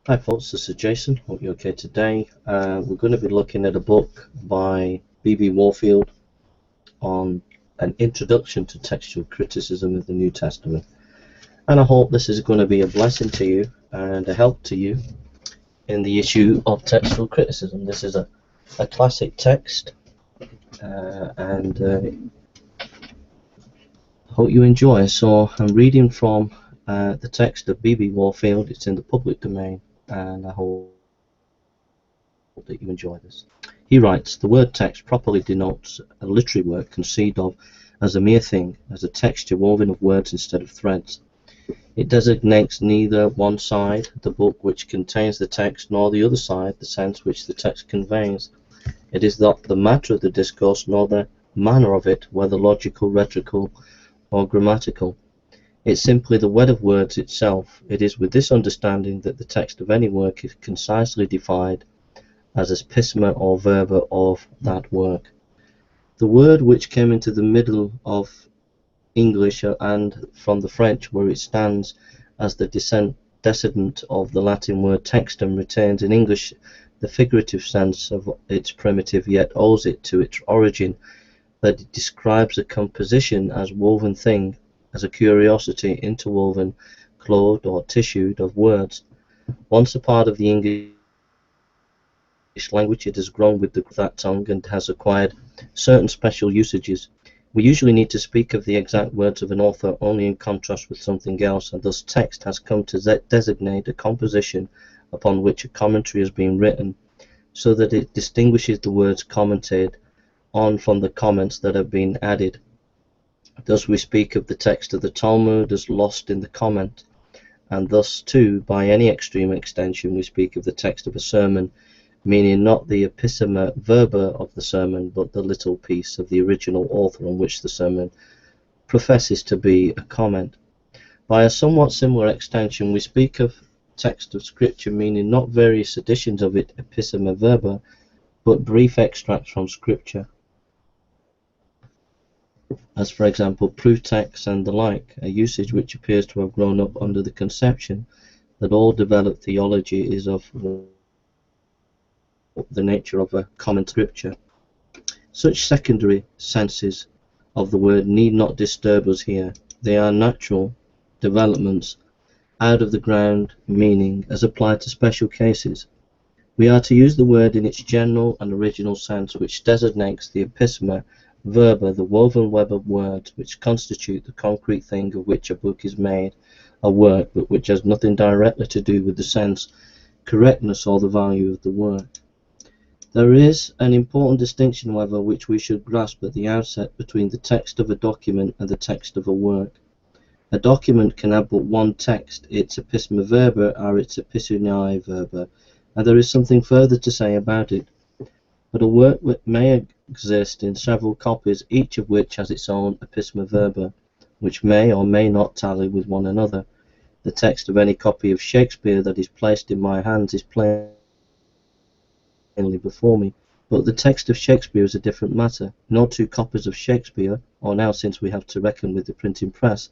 Hi folks, this is Jason. Hope you're okay today. We're going to be looking at a book by B.B. Warfield on an introduction to textual criticism of the New Testament. And I hope this is going to be a blessing to you and a help to you in the issue of textual criticism. This is a classic text and hope you enjoy. So I'm reading from the text of B.B. Warfield. It's in the public domain and I hope that you enjoy this. He writes, the word text properly denotes a literary work conceived of as a mere thing, as a texture woven of words instead of threads. It designates neither one side, the book which contains the text, nor the other side, the sense which the text conveys. It is not the matter of the discourse, nor the manner of it, whether logical, rhetorical, or grammatical. It's simply the web of words itself. It is with this understanding that the text of any work is concisely defined as episma or verba of that work. The word which came into the middle of English and from the French, where it stands as the descendant of the Latin word textum, retains in English the figurative sense of its primitive, yet owes it to its origin, that it describes a composition as woven thing, as a curiosity interwoven, clothed or tissued of words. Once a part of the English language, it has grown with that tongue and has acquired certain special usages. We usually need to speak of the exact words of an author only in contrast with something else, and thus text has come to designate a composition upon which a commentary has been written, so that it distinguishes the words commented on from the comments that have been added. Thus we speak of the text of the Talmud as lost in the comment, and thus too, by any extreme extension, we speak of the text of a sermon, meaning not the epistema verba of the sermon, but the little piece of the original author on which the sermon professes to be a comment. By a somewhat similar extension, we speak of text of scripture, meaning not various editions of it, epistema verba, but brief extracts from scripture, as for example proof texts and the like, a usage which appears to have grown up under the conception that all developed theology is of the nature of a common scripture. Such secondary senses of the word need not disturb us here. They are natural developments out of the ground meaning as applied to special cases. We are to use the word in its general and original sense, which designates the epistema verba, the woven web of words which constitute the concrete thing of which a book is made, a work, but which has nothing directly to do with the sense, correctness, or the value of the work. There is an important distinction, however, which we should grasp at the outset between the text of a document and the text of a work. A document can have but one text, its epistema verba or its epistulae verba, and there is something further to say about it. But a work may exist in several copies, each of which has its own epistema verba, which may or may not tally with one another. The text of any copy of Shakespeare that is placed in my hands is plainly before me, but the text of Shakespeare is a different matter. No two copies of Shakespeare, or now since we have to reckon with the printing press,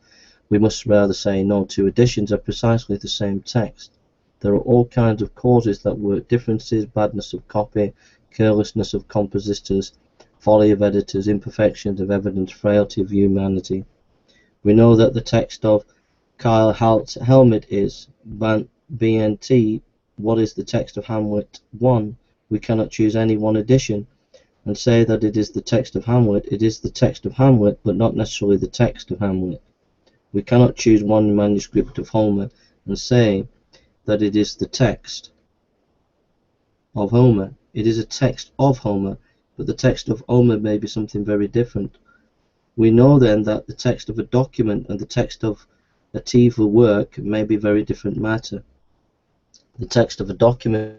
we must rather say no two editions are precisely the same text. There are all kinds of causes that work differences, badness of copy, carelessness of compositors, folly of editors, imperfections of evidence, frailty of humanity. We know that the text of Kyle Halt's Helmet is BNT. What is the text of Hamlet 1? We cannot choose any one edition and say that it is the text of Hamlet. It is the text of Hamlet, but not necessarily the text of Hamlet. We cannot choose one manuscript of Homer and say that it is the text of Homer. It is a text of Homer, but the text of Homer may be something very different. We know then that the text of a document and the text of a Tiva work may be very different matter. The text of a document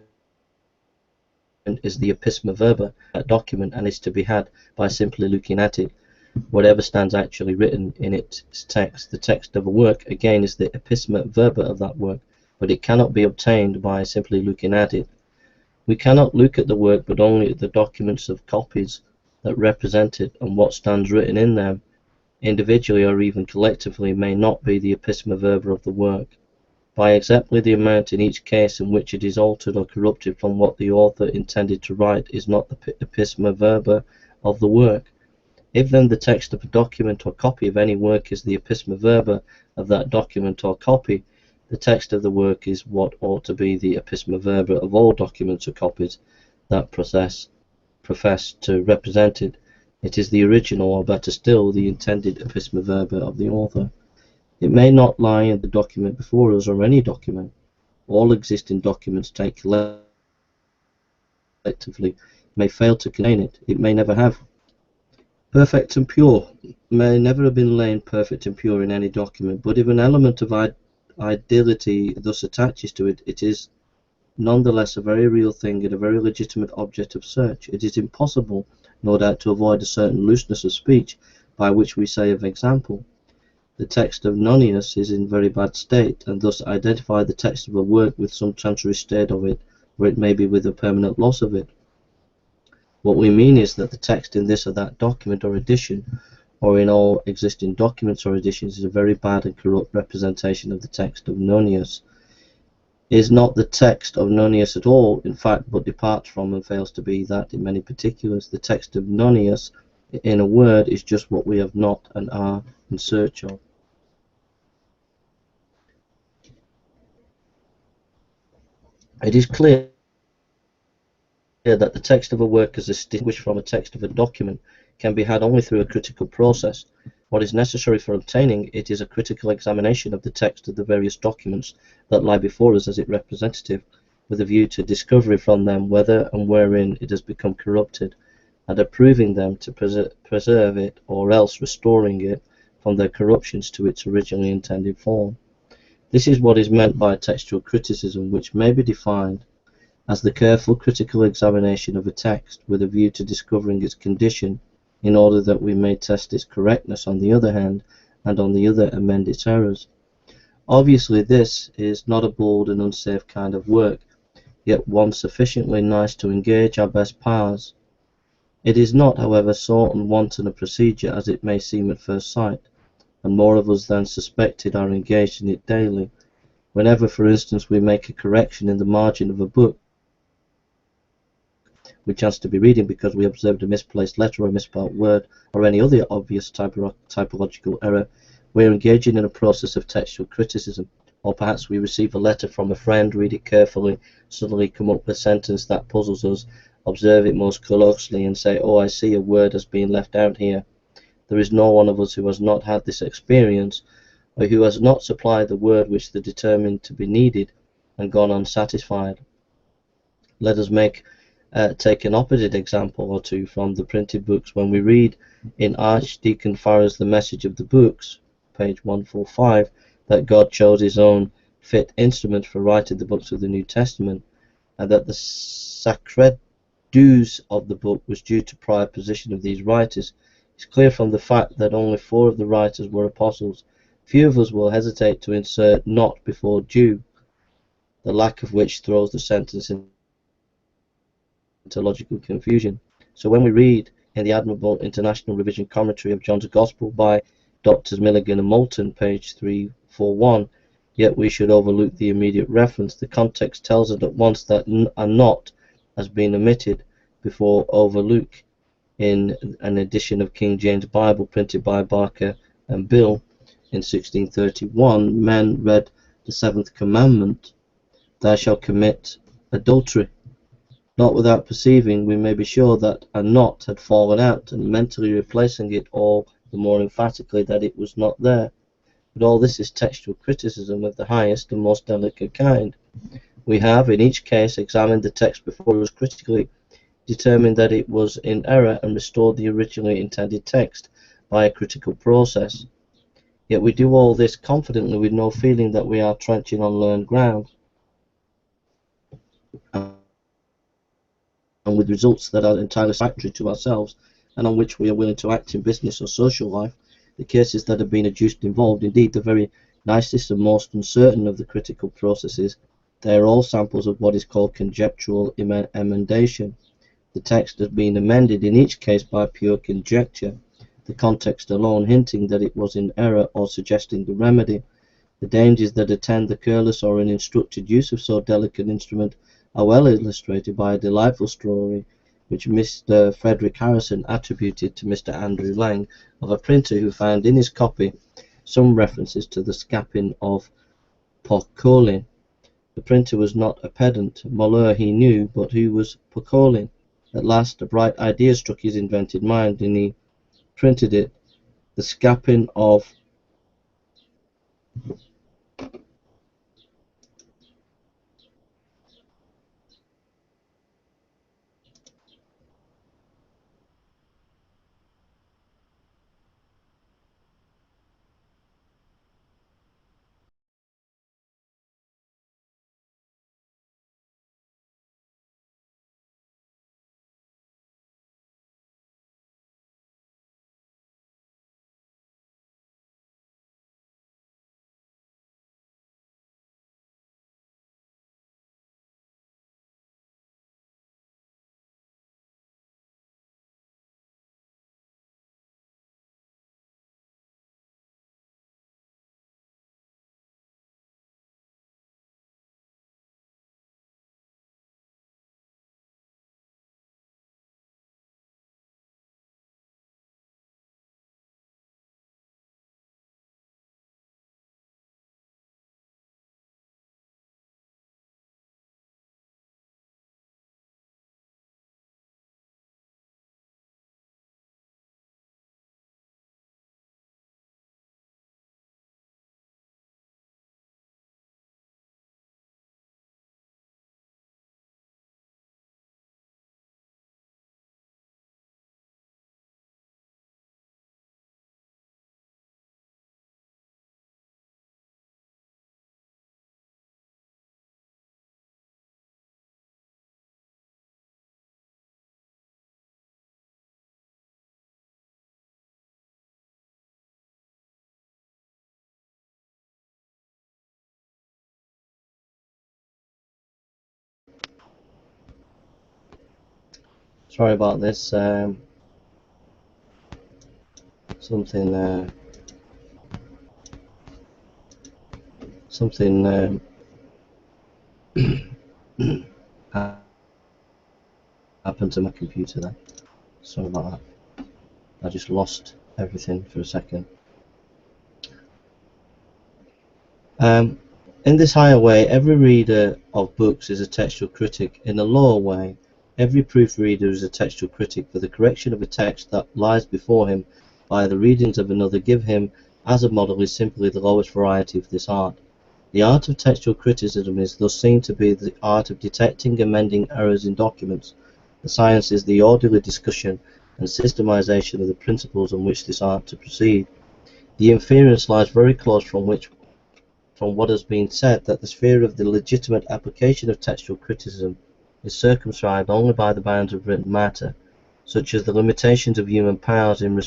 is the epistema verba, that document, and is to be had by simply looking at it, whatever stands actually written in its text. The text of a work, again, is the epistema verba of that work, but it cannot be obtained by simply looking at it. We cannot look at the work, but only at the documents of copies that represent it, and what stands written in them, individually or even collectively, may not be the epistema verba of the work. by exactly the amount in each case in which it is altered or corrupted from what the author intended to write is not the episma verba of the work. If then the text of a document or copy of any work is the episma verba of that document or copy, the text of the work is what ought to be the episma verba of all documents or copies that profess to represent it. It is the original, or better still, the intended episma verba of the author. It may not lie in the document before us or any document. All existing documents taken collectively may fail to contain it. It may never have. Perfect and pure may never have been laid perfect and pure in any document, but if an element of ideality thus attaches to it, it is nonetheless a very real thing and a very legitimate object of search. It is impossible, no doubt, to avoid a certain looseness of speech, by which we say, of example, the text of Nonius is in very bad state, and thus identify the text of a work with some temporary state of it, or it may be with a permanent loss of it. What we mean is that the text in this or that document or edition, or in all existing documents or editions, is a very bad and corrupt representation of the text of Nonius. Is not the text of Nonius at all, in fact, but departs from and fails to be that in many particulars. The text of Nonius, in a word, is just what we have not and are in search of. It is clear that the text of a work as distinguished from a text of a document can be had only through a critical process. What is necessary for obtaining it is a critical examination of the text of the various documents that lie before us as its representative, with a view to discovery from them whether and wherein it has become corrupted, and approving them to preserve it, or else restoring it from their corruptions to its originally intended form. This is what is meant by textual criticism, which may be defined as the careful critical examination of a text with a view to discovering its condition, in order that we may test its correctness on the other hand, and on the other amend its errors. Obviously this is not a bold and unsafe kind of work, yet one sufficiently nice to engage our best powers. It is not, however, so unwanton a procedure as it may seem at first sight, and more of us than suspected are engaged in it daily. Whenever, for instance, we make a correction in the margin of a book we chance to be reading because we observed a misplaced letter or a misspelled word or any other obvious typological error, we are engaging in a process of textual criticism. Or perhaps we receive a letter from a friend, read it carefully, suddenly come up with a sentence that puzzles us, observe it most closely and say, oh, I see a word has been left out here. There is no one of us who has not had this experience, or who has not supplied the word which they determined to be needed and gone unsatisfied. Let us take an opposite example or two from the printed books. When we read in Archdeacon Farrar's The Message of the Books, page 145, that God chose his own fit instrument for writing the books of the New Testament, and that the sacred dues of the book was due to prior position of these writers, it's clear from the fact that only 4 of the writers were apostles. Few of us will hesitate to insert not before due, the lack of which throws the sentence into logical confusion. So when we read in the admirable International Revision Commentary of John's Gospel by Drs. Milligan and Moulton, page 341, yet we should overlook the immediate reference. The context tells us at once that a not has been omitted before overlook in an edition of King James Bible printed by Barker and Bill in 1631. Men read the 7th commandment, thou shalt commit adultery. Not without perceiving, we may be sure that a not had fallen out, and mentally replacing it all the more emphatically that it was not there. But all this is textual criticism of the highest and most delicate kind. We have, in each case, examined the text before us critically, determined that it was in error, and restored the originally intended text by a critical process. Yet we do all this confidently, with no feeling that we are trenching on learned ground, and with results that are entirely satisfactory to ourselves, and on which we are willing to act in business or social life. The cases that have been adduced involved, indeed the very nicest and most uncertain of the critical processes. They are all samples of what is called conjectural emendation. The text has been amended in each case by pure conjecture, the context alone hinting that it was in error or suggesting the remedy. The dangers that attend the careless or uninstructed use of so delicate an instrument are well illustrated by a delightful story which Mr. Frederick Harrison attributed to Mr. Andrew Lang, of a printer who found in his copy some references to the scapping of Pocolin. The printer was not a pedant. Malheur he knew, but who was Pocolin? At last a bright idea struck his invented mind, and he printed it. The scapping of sorry about this. Something something happened to my computer there. Sorry about that. I just lost everything for a second. In this higher way, every reader of books is a textual critic. In a lower way, every proofreader is a textual critic, for the correction of a text that lies before him by the readings of another give him as a model is simply the lowest variety of this art. The art of textual criticism is thus seen to be the art of detecting and mending errors in documents. The science is the orderly discussion and systemization of the principles on which this art to proceed. The inference lies very close from what has been said, that the sphere of the legitimate application of textual criticism is circumscribed only by the bounds of written matter, such as the limitations of human powers in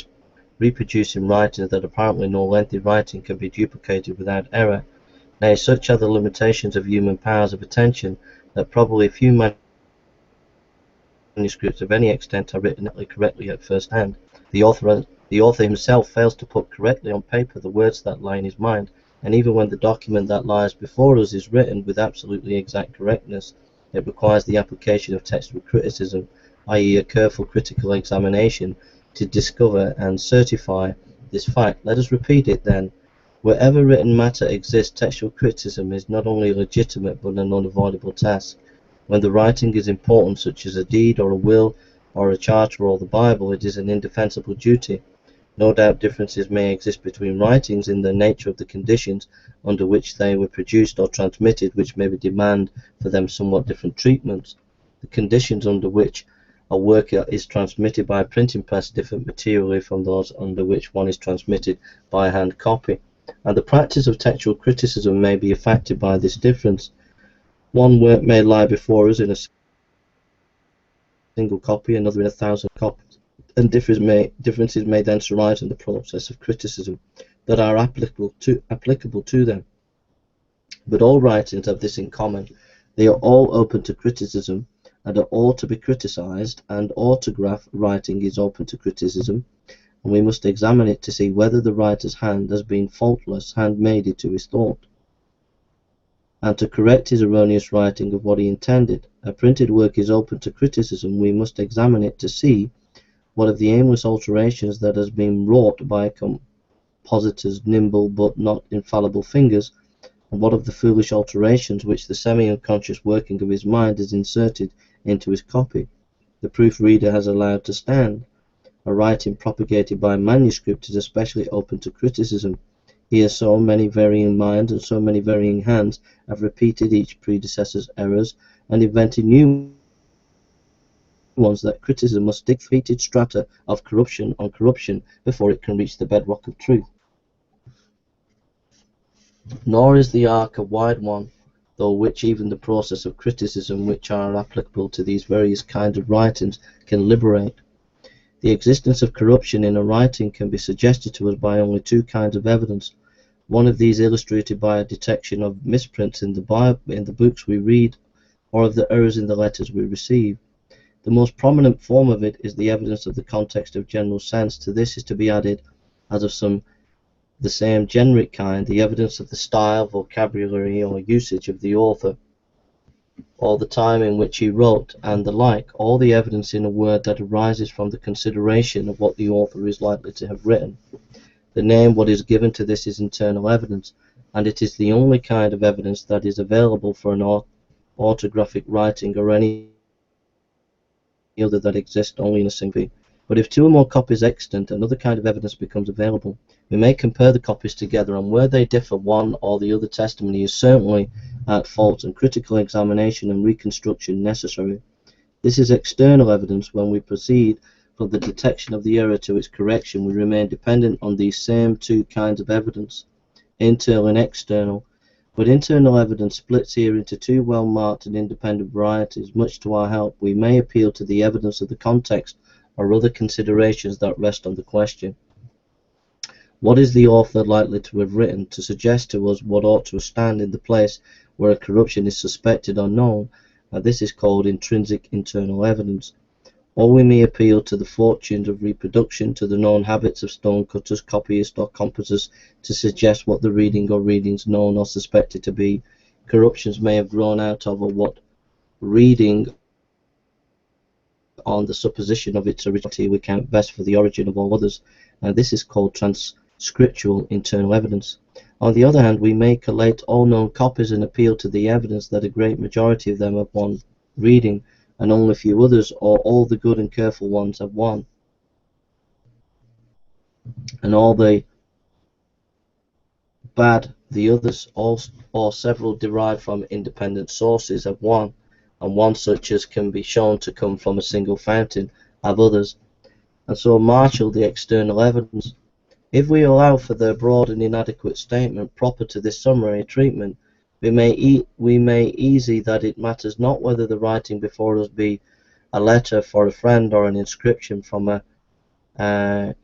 reproducing writings that apparently no lengthy writing can be duplicated without error. Nay, such are the limitations of human powers of attention that probably few manuscripts of any extent are written correctly at first hand. The author himself fails to put correctly on paper the words that lie in his mind, and even when the document that lies before us is written with absolutely exact correctness, it requires the application of textual criticism, i.e. a careful critical examination, to discover and certify this fact. Let us repeat it then. Wherever written matter exists, textual criticism is not only legitimate but an unavoidable task. When the writing is important, such as a deed or a will or a charter or the Bible, it is an indefensible duty. No doubt differences may exist between writings in the nature of the conditions under which they were produced or transmitted, which may demand for them somewhat different treatments. The conditions under which a work is transmitted by a printing press differ materially from those under which one is transmitted by a hand copy, and the practice of textual criticism may be affected by this difference. One work may lie before us in a single copy, another in 1,000 copies, and differences may thence arise in the process of criticism that are applicable to them. But all writings have this in common: they are all open to criticism, and are all to be criticized, and autograph writing is open to criticism, and we must examine it to see whether the writer's hand has been faultless, handmaided to his thought, and to correct his erroneous writing of what he intended. A printed work is open to criticism. We must examine it to see what of the aimless alterations that has been wrought by a compositor's nimble but not infallible fingers, and what of the foolish alterations which the semi-unconscious working of his mind has inserted into his copy, the proofreader has allowed to stand. A writing propagated by manuscript is especially open to criticism. Here so many varying minds and so many varying hands have repeated each predecessor's errors and invented new ones that criticism must dig repeated strata of corruption on corruption before it can reach the bedrock of truth. Nor is the arc a wide one, though which even the process of criticism which are applicable to these various kinds of writings can liberate. The existence of corruption in a writing can be suggested to us by only two kinds of evidence. One of these illustrated by a detection of misprints in the books we read, or of the errors in the letters we receive. The most prominent form of it is the evidence of the context of general sense. To this is to be added, as of the same generic kind, the evidence of the style, vocabulary, or usage of the author, or the time in which he wrote, and the like, all the evidence in a word that arises from the consideration of what the author is likely to have written. The name what is given to this is internal evidence, and it is the only kind of evidence that is available for an autographic writing or any other that exists only in a single copy. But if two or more copies are extant, another kind of evidence becomes available. We may compare the copies together, and where they differ, one or the other testimony is certainly at fault, and critical examination and reconstruction necessary. This is external evidence. When we proceed from the detection of the error to its correction, we remain dependent on these same two kinds of evidence, internal and external. But internal evidence splits here into two well-marked and independent varieties. Much to our help, we may appeal to the evidence of the context or other considerations that rest on the question. What is the author likely to have written, to suggest to us what ought to stand in the place where a corruption is suspected or known, and this is called intrinsic internal evidence. Or we may appeal to the fortunes of reproduction, to the known habits of stone cutters, copyists, or composers, to suggest what the reading or readings known or suspected to be corruptions may have grown out of, or what reading on the supposition of its originality we count best for the origin of all others, and this is called transcriptual internal evidence. On the other hand, we may collate all known copies and appeal to the evidence that a great majority of them have one reading, and only a few others, or all the good and careful ones have one, and all the bad the others, all or several derived from independent sources have one, and one such as can be shown to come from a single fountain have others, and so marshal the external evidence. If we allow for their broad and inadequate statement proper to this summary treatment, we may easy that it matters not whether the writing before us be a letter for a friend, or an inscription from a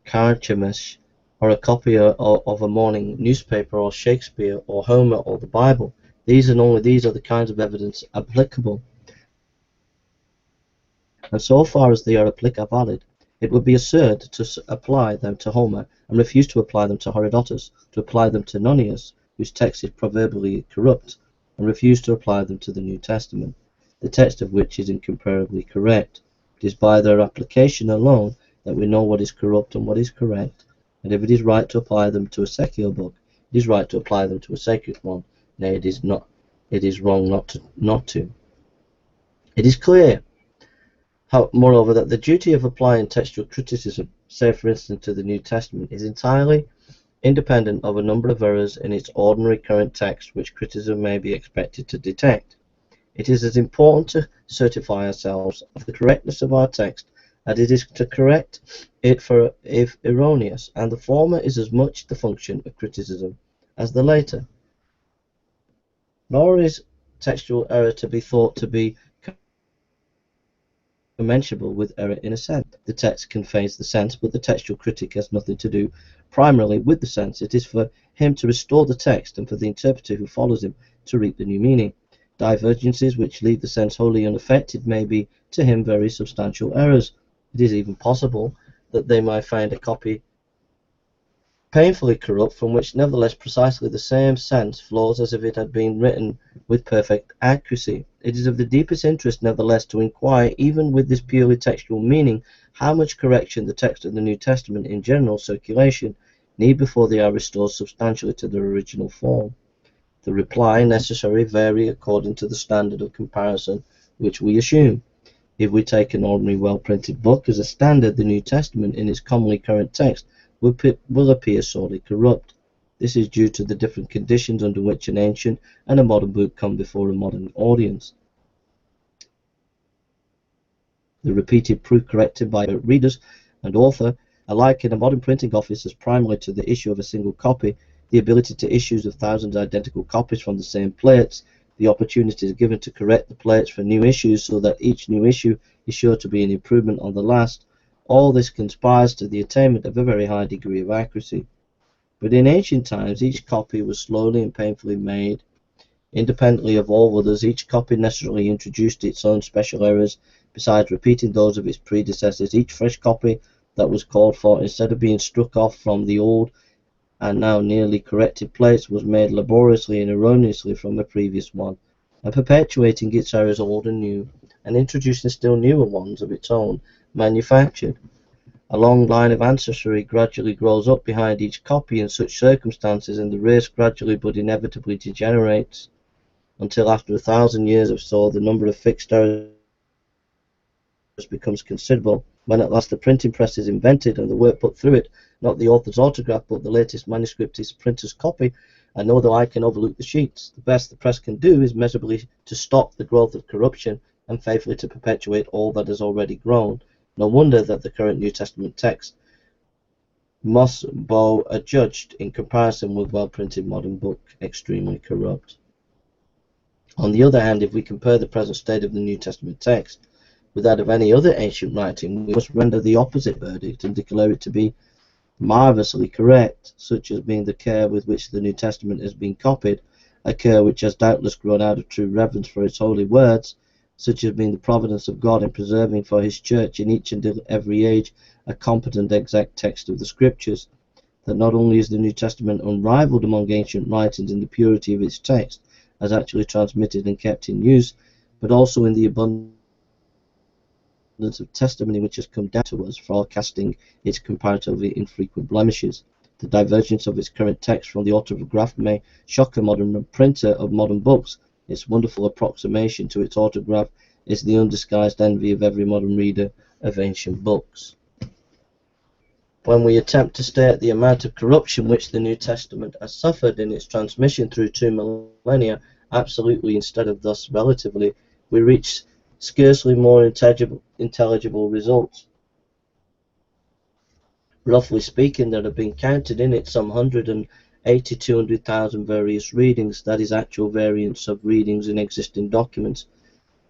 Carchemish, or a copy of a morning newspaper, or Shakespeare, or Homer, or the Bible. These and only these are the kinds of evidence applicable, and so far as they are valid, it would be absurd to apply them to Homer, and refuse to apply them to Herodotus, to apply them to Nonius, whose text is proverbially corrupt, and refuse to apply them to the New Testament, the text of which is incomparably correct. It is by their application alone that we know what is corrupt and what is correct, and if it is right to apply them to a secular book, it is right to apply them to a sacred one. Nay, it is not. It is wrong not to. It is clear, moreover, that the duty of applying textual criticism, say for instance to the New Testament, is entirely independent of a number of errors in its ordinary current text which criticism may be expected to detect. It is as important to certify ourselves of the correctness of our text as it is to correct it if erroneous, and the former is as much the function of criticism as the latter. Nor is textual error to be thought to be commensurable with error in a sense. The text conveys the sense, but the textual critic has nothing to do primarily with the sense. It is for him to restore the text, and for the interpreter who follows him to reap the new meaning. Divergences which leave the sense wholly unaffected may be to him very substantial errors. It is even possible that they might find a copy painfully corrupt, from which nevertheless precisely the same sense flows as if it had been written with perfect accuracy. It is of the deepest interest nevertheless to inquire, even with this purely textual meaning, how much correction the text of the New Testament in general circulation need before they are restored substantially to their original form. The reply necessary vary according to the standard of comparison which we assume. If we take an ordinary well-printed book as a standard, the New Testament in its commonly current text will appear sorely corrupt. This is due to the different conditions under which an ancient and a modern book come before a modern audience. The repeated proof corrected by readers and author alike in a modern printing office as primarily to the issue of a single copy, the ability to issue of thousands of identical copies from the same plates, the opportunity is given to correct the plates for new issues so that each new issue is sure to be an improvement on the last. All this conspires to the attainment of a very high degree of accuracy. But in ancient times, each copy was slowly and painfully made. Independently of all others, each copy necessarily introduced its own special errors, besides repeating those of its predecessors. Each fresh copy that was called for, instead of being struck off from the old and now nearly corrected plates, was made laboriously and erroneously from a previous one, and perpetuating its errors old and new, and introducing still newer ones of its own, manufactured. A long line of ancestry gradually grows up behind each copy in such circumstances, and the race gradually but inevitably degenerates, until after 1,000 years or so the number of fixed errors becomes considerable. When at last the printing press is invented and the work put through it, not the author's autograph but the latest manuscript is printer's copy, and no other eye can overlook the sheets, the best the press can do is measurably to stop the growth of corruption and faithfully to perpetuate all that has already grown. No wonder that the current New Testament text must be adjudged in comparison with well-printed modern book extremely corrupt. On the other hand, if we compare the present state of the New Testament text with that of any other ancient writing, we must render the opposite verdict and declare it to be marvelously correct, such as being the care with which the New Testament has been copied, a care which has doubtless grown out of true reverence for its holy words, such as being the providence of God in preserving for his church in each and every age a competent exact text of the Scriptures, that not only is the New Testament unrivaled among ancient writings in the purity of its text, as actually transmitted and kept in use, but also in the abundance of testimony which has come down to us, forecasting its comparatively infrequent blemishes. The divergence of its current text from the autograph may shock a modern printer of modern books. Its wonderful approximation to its autograph is the undisguised envy of every modern reader of ancient books. When we attempt to state the amount of corruption which the New Testament has suffered in its transmission through 2 millennia, absolutely instead of thus relatively, we reach scarcely more intelligible results. Roughly speaking, there have been counted in it some 200,000 various readings, that is, actual variants of readings in existing documents.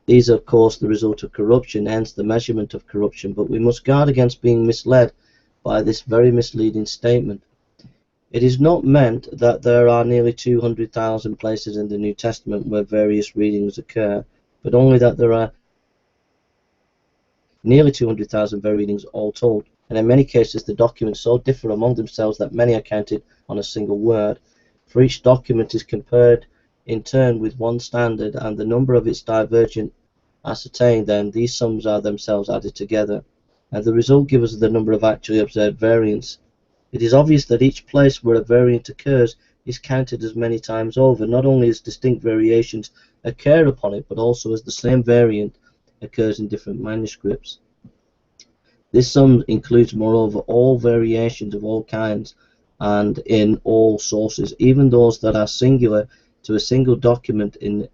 These are of course the result of corruption, hence the measurement of corruption, but we must guard against being misled by this very misleading statement. It is not meant that there are nearly 200,000 places in the New Testament where various readings occur, but only that there are nearly 200,000 various readings all told, and in many cases the documents so differ among themselves that many are counted on a single word. For each document is compared in turn with one standard, and the number of its divergent ascertained, then these sums are themselves added together, and the result gives us the number of actually observed variants. It is obvious that each place where a variant occurs is counted as many times over, not only as distinct variations occur upon it, but also as the same variant occurs in different manuscripts. This sum includes, moreover, all variations of all kinds and in all sources, even those that are singular to a single document in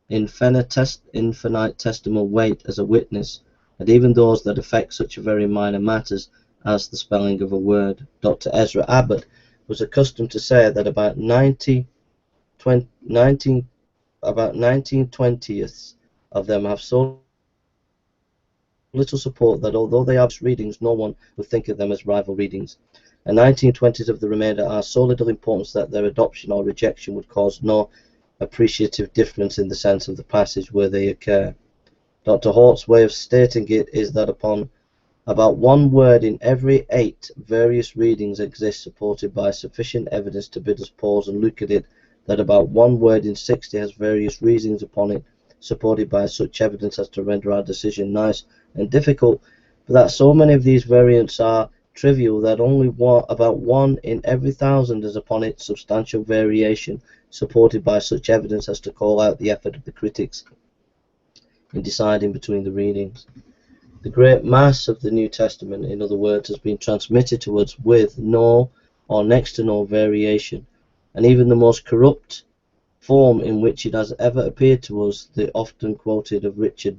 infinitesimal weight as a witness, and even those that affect such very minor matters as the spelling of a word. Dr. Ezra Abbott was accustomed to say that about 19/20ths of them have so little support that although they are readings, no one would think of them as rival readings, and 19/20ths of the remainder are so little importance that their adoption or rejection would cause no appreciative difference in the sense of the passage where they occur. Dr. Hort's way of stating it is that upon About one word in every 8 various readings exists supported by sufficient evidence to bid us pause and look at it, that about one word in 60 has various reasons upon it, supported by such evidence as to render our decision nice and difficult, but that so many of these variants are trivial that only about one in every 1,000 is upon it substantial variation, supported by such evidence as to call out the effort of the critics in deciding between the readings. The great mass of the New Testament, in other words, has been transmitted to us with no or next to no variation, and even the most corrupt form in which it has ever appeared to us, the often quoted of Richard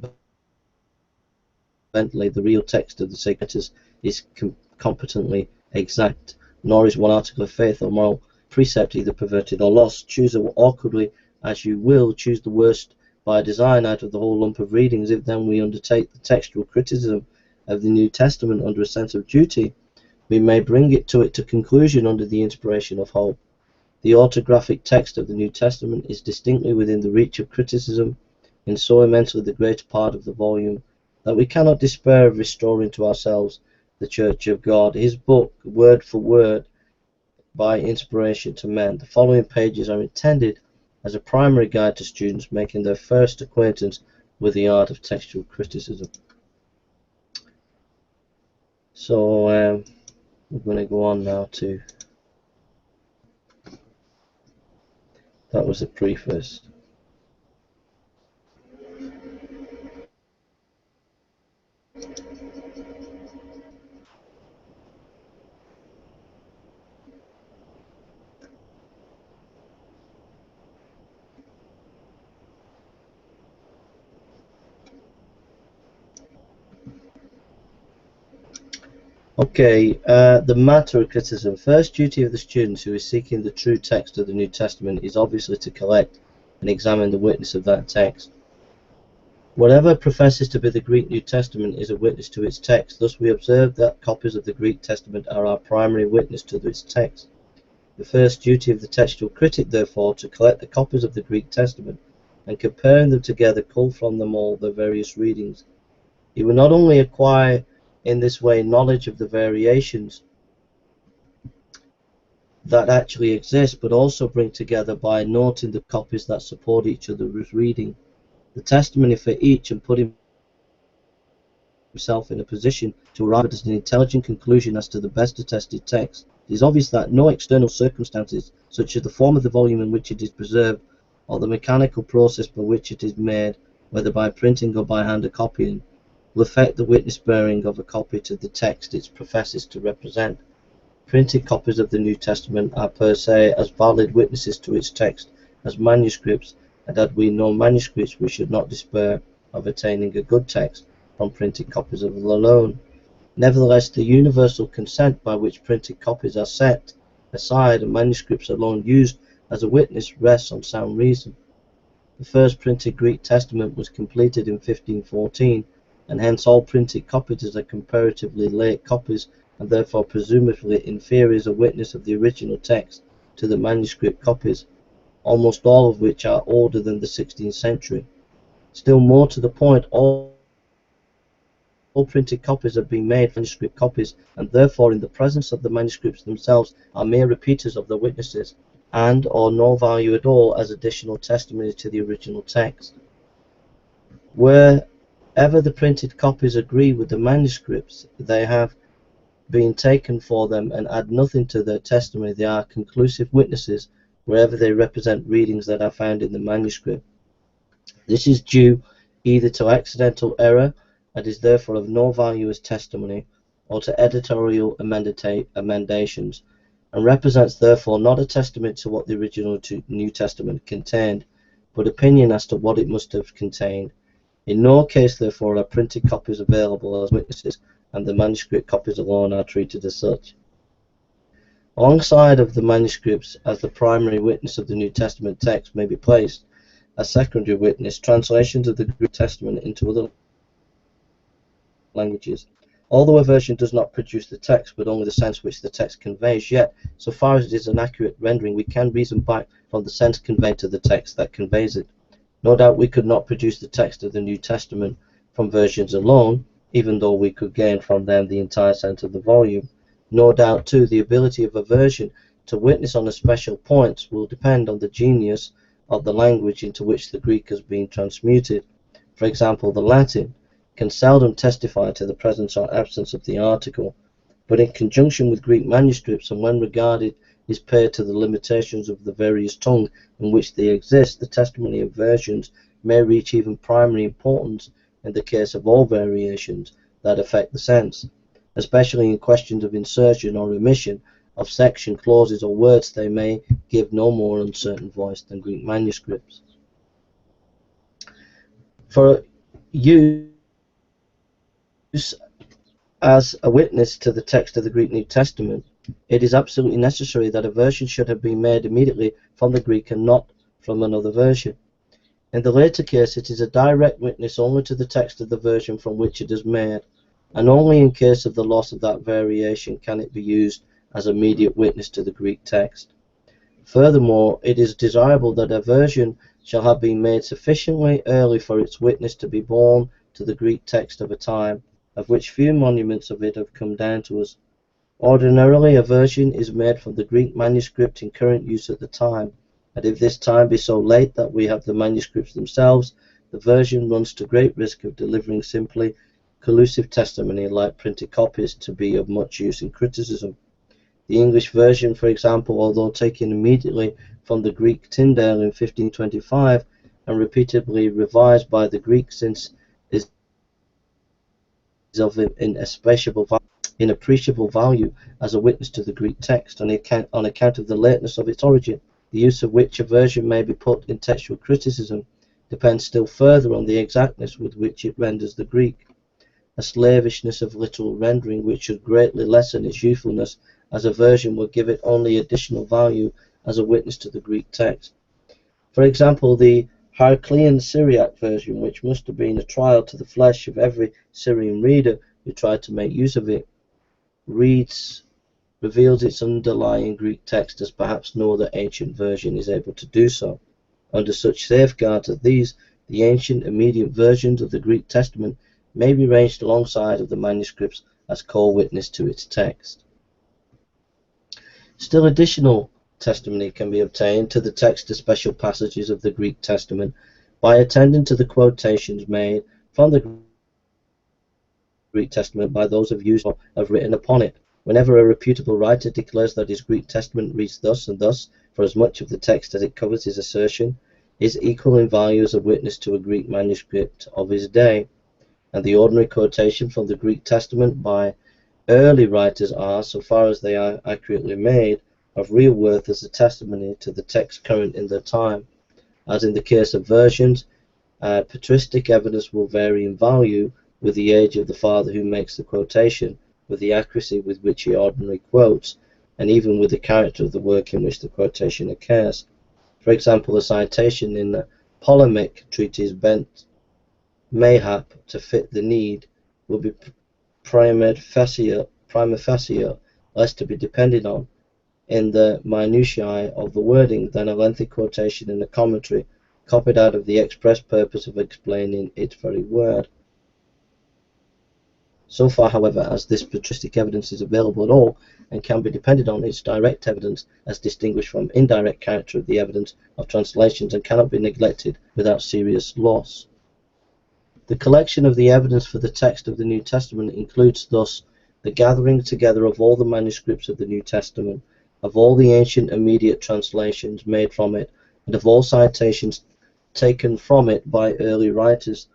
Bentley, the real text of the sacred letters, is competently exact, nor is one article of faith or moral precept either perverted or lost. Choose awkwardly as you will, choose the worst by design out of the whole lump of readings. If then we undertake the textual criticism of the New Testament under a sense of duty, we may bring it to conclusion under the inspiration of hope. The autographic text of the New Testament is distinctly within the reach of criticism in so immensely the greater part of the volume that we cannot despair of restoring to ourselves the Church of God, his book, word for word, by inspiration to men. The following pages are intended as a primary guide to students making their first acquaintance with the art of textual criticism. So we're going to go on now to, that was the preface. Okay, the matter of criticism. First duty of the students who is seeking the true text of the New Testament is obviously to collect and examine the witness of that text. Whatever professes to be the Greek New Testament is a witness to its text. Thus we observe that copies of the Greek Testament are our primary witness to its text. The first duty of the textual critic, therefore, to collect the copies of the Greek Testament and comparing them together, cull from them all their various readings. He will not only acquire in this way knowledge of the variations that actually exist, but also bring together by noting the copies that support each other's reading the testimony for each, and put himself in a position to arrive at an intelligent conclusion as to the best attested text. It is obvious that no external circumstances, such as the form of the volume in which it is preserved, or the mechanical process by which it is made, whether by printing or by hand copying, will affect the witness bearing of a copy to the text it professes to represent. Printed copies of the New Testament are per se as valid witnesses to its text as manuscripts, and had we no manuscripts we should not despair of attaining a good text from printed copies of it alone. Nevertheless, the universal consent by which printed copies are set aside and manuscripts alone used as a witness rests on sound reason. The first printed Greek Testament was completed in 1514, and hence all printed copies are comparatively late copies, and therefore presumably inferior as a witness of the original text to the manuscript copies, almost all of which are older than the 16th century. Still more to the point, all printed copies have been made manuscript copies, and therefore in the presence of the manuscripts themselves are mere repeaters of the witnesses, and or no value at all as additional testimony to the original text. Wherever the printed copies agree with the manuscripts, they have been taken for them and add nothing to their testimony. They are conclusive witnesses wherever they represent readings that are found in the manuscript. This is due either to accidental error, and is therefore of no value as testimony, or to editorial emendations, and represents therefore not a testament to what the original New Testament contained, but opinion as to what it must have contained. In no case, therefore, are printed copies available as witnesses, and the manuscript copies alone are treated as such. Alongside of the manuscripts as the primary witness of the New Testament text may be placed, as secondary witness, translations of the Greek Testament into other languages. Although a version does not produce the text, but only the sense which the text conveys, yet, so far as it is an accurate rendering, we can reason back from the sense conveyed to the text that conveys it. No doubt we could not produce the text of the New Testament from versions alone, even though we could gain from them the entire sense of the volume. No doubt, too, the ability of a version to witness on a special point will depend on the genius of the language into which the Greek has been transmuted. For example, the Latin can seldom testify to the presence or absence of the article, but in conjunction with Greek manuscripts, and when regarded is paid to the limitations of the various tongue in which they exist, the testimony of versions may reach even primary importance in the case of all variations that affect the sense, especially in questions of insertion or omission of section, clauses, or words. They may give no more uncertain voice than Greek manuscripts. For use as a witness to the text of the Greek New Testament, it is absolutely necessary that a version should have been made immediately from the Greek and not from another version. In the later case, it is a direct witness only to the text of the version from which it is made, and only in case of the loss of that variation can it be used as immediate witness to the Greek text. Furthermore, it is desirable that a version shall have been made sufficiently early for its witness to be borne to the Greek text of a time, of which few monuments of it have come down to us. Ordinarily, a version is made from the Greek manuscript in current use at the time, and if this time be so late that we have the manuscripts themselves, the version runs to great risk of delivering simply collusive testimony like printed copies to be of much use in criticism. The English version, for example, although taken immediately from the Greek Tyndale in 1525 and repeatedly revised by the Greeks since, is of inappreciable value as a witness to the Greek text on account of the lateness of its origin. The use of which a version may be put in textual criticism depends still further on the exactness with which it renders the Greek, a slavishness of literal rendering which should greatly lessen its usefulness as a version would give it only additional value as a witness to the Greek text. For example, the Heraclean Syriac version, which must have been a trial to the flesh of every Syrian reader who tried to make use of it, reveals its underlying Greek text as perhaps no other ancient version is able to do so. Under such safeguards as these, the ancient immediate versions of the Greek Testament may be ranged alongside of the manuscripts as co-witness to its text. Still additional testimony can be obtained to the text of special passages of the Greek Testament by attending to the quotations made from the Greek Testament by those of users who have written upon it. Whenever a reputable writer declares that his Greek Testament reads thus and thus, for as much of the text as it covers, his assertion is equal in value as a witness to a Greek manuscript of his day, and the ordinary quotation from the Greek Testament by early writers are, so far as they are accurately made, of real worth as a testimony to the text current in their time. As in the case of versions, patristic evidence will vary in value with the age of the father who makes the quotation, with the accuracy with which he ordinarily quotes, and even with the character of the work in which the quotation occurs. For example, a citation in the polemic treatise bent mayhap to fit the need will be prima facie less to be depended on in the minutiae of the wording than a lengthy quotation in a commentary copied out of the express purpose of explaining its very word. So far, however, as this patristic evidence is available at all and can be depended on, its direct evidence as distinguished from indirect character of the evidence of translations and cannot be neglected without serious loss. The collection of the evidence for the text of the New Testament includes thus the gathering together of all the manuscripts of the New Testament, of all the ancient immediate translations made from it, and of all citations taken from it by early writers,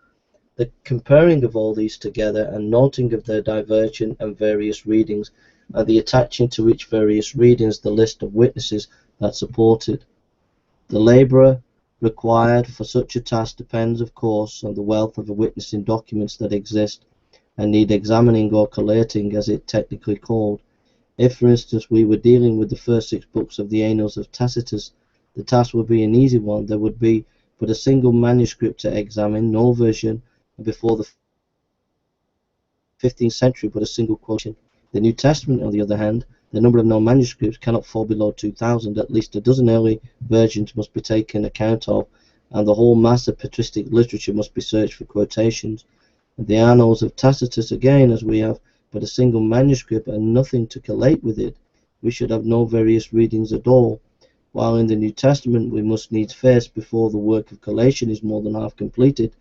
the comparing of all these together and noting of their divergent and various readings, and the attaching to each various readings the list of witnesses that support it. The labourer required for such a task depends, of course, on the wealth of witnessing documents that exist and need examining or collating, as it technically called. If, for instance, we were dealing with the first 6 books of the Annals of Tacitus, the task would be an easy one. There would be but a single manuscript to examine, no version, and before the 15th century but a single quotation. The New Testament, on the other hand, the number of known manuscripts cannot fall below 2,000. At least a dozen early versions must be taken account of, and the whole mass of patristic literature must be searched for quotations. The annals of Tacitus again, as we have but a single manuscript and nothing to collate with it, we should have no various readings at all, while in the New Testament we must needs face before the work of collation is more than half completed,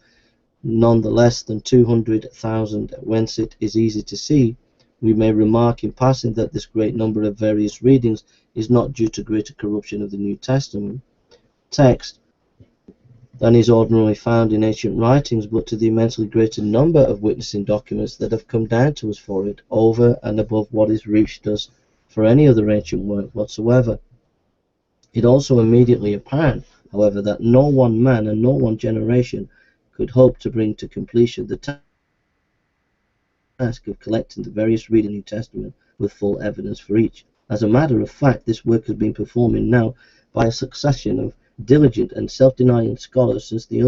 none the less than 200,000, whence it is easy to see, we may remark in passing that this great number of various readings is not due to greater corruption of the New Testament text than is ordinarily found in ancient writings, but to the immensely greater number of witnessing documents that have come down to us for it, over and above what is reached us for any other ancient work whatsoever. It also immediately apparent, however, that no one man and no one generation could hope to bring to completion the task of collecting the various readings of the New Testament with full evidence for each. As a matter of fact, this work has been performed now by a succession of diligent and self-denying scholars since the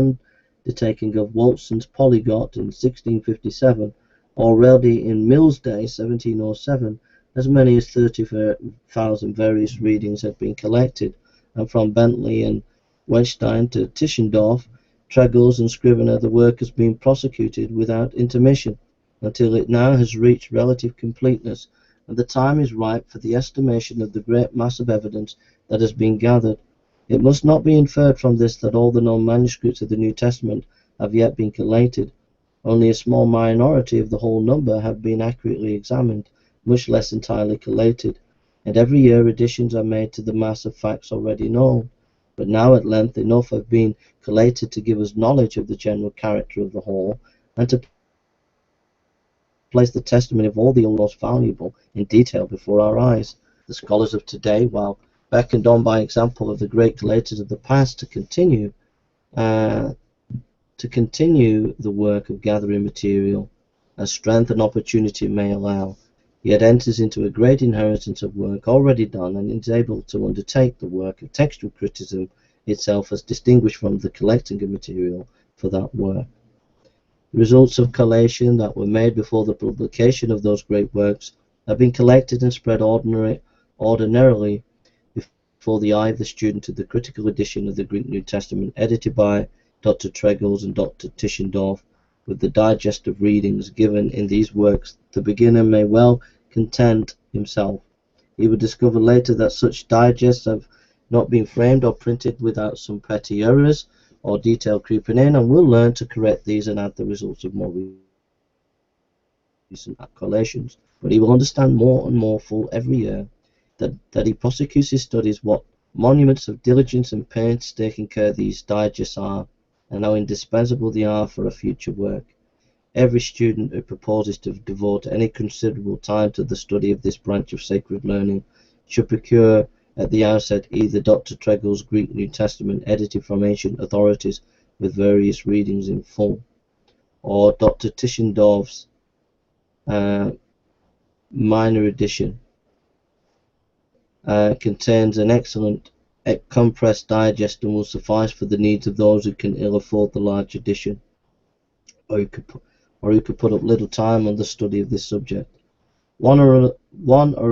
undertaking of Walton's Polyglot in 1657, already in Mill's day, 1707, as many as 30,000 various readings had been collected, and from Bentley and Wettstein to Tischendorf, Tregels and Scrivener, the work has been prosecuted without intermission, until it now has reached relative completeness, and the time is ripe for the estimation of the great mass of evidence that has been gathered. It must not be inferred from this that all the known manuscripts of the New Testament have yet been collated. Only a small minority of the whole number have been accurately examined, much less entirely collated, and every year additions are made to the mass of facts already known. But now at length enough have been collated to give us knowledge of the general character of the whole, and to place the testimony of all the most valuable in detail before our eyes. The scholars of today, while beckoned on by example of the great collators of the past to continue the work of gathering material as strength and opportunity may allow, yet enters into a great inheritance of work already done and is able to undertake the work of textual criticism itself as distinguished from the collecting of material for that work. The results of collation that were made before the publication of those great works have been collected and spread ordinarily before the eye of the student of the critical edition of the Greek New Testament, edited by Dr. Tregels and Dr. Tischendorf, with the digest of readings given in these works. The beginner may well content himself. He will discover later that such digests have not been framed or printed without some petty errors or detail creeping in, and will learn to correct these and add the results of more recent collations. But he will understand more and more full every year that he prosecutes his studies what monuments of diligence and painstaking care these digests are, and how indispensable they are for a future work. Every student who proposes to devote any considerable time to the study of this branch of sacred learning should procure at the outset either Dr. Tregels' Greek New Testament edited from ancient authorities with various readings in full, or Dr. Tischendorf's minor edition. Contains an excellent compressed digest and will suffice for the needs of those who can ill afford the large edition, or who could put up little time on the study of this subject. One or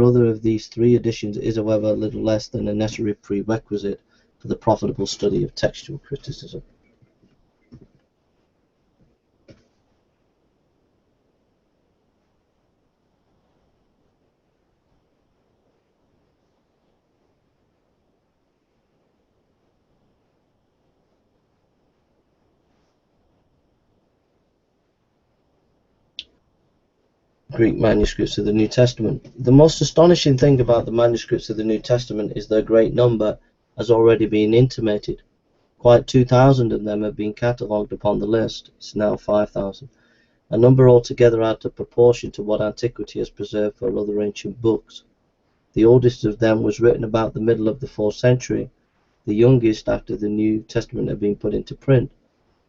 other of these three editions is, however, little less than a necessary prerequisite for the profitable study of textual criticism. Greek manuscripts of the New Testament. The most astonishing thing about the manuscripts of the New Testament is their great number, as already been intimated. Quite 2,000 of them have been catalogued upon the list. It's now 5,000. A number altogether out of proportion to what antiquity has preserved for other ancient books. The oldest of them was written about the middle of the 4th century, the youngest after the New Testament had been put into print.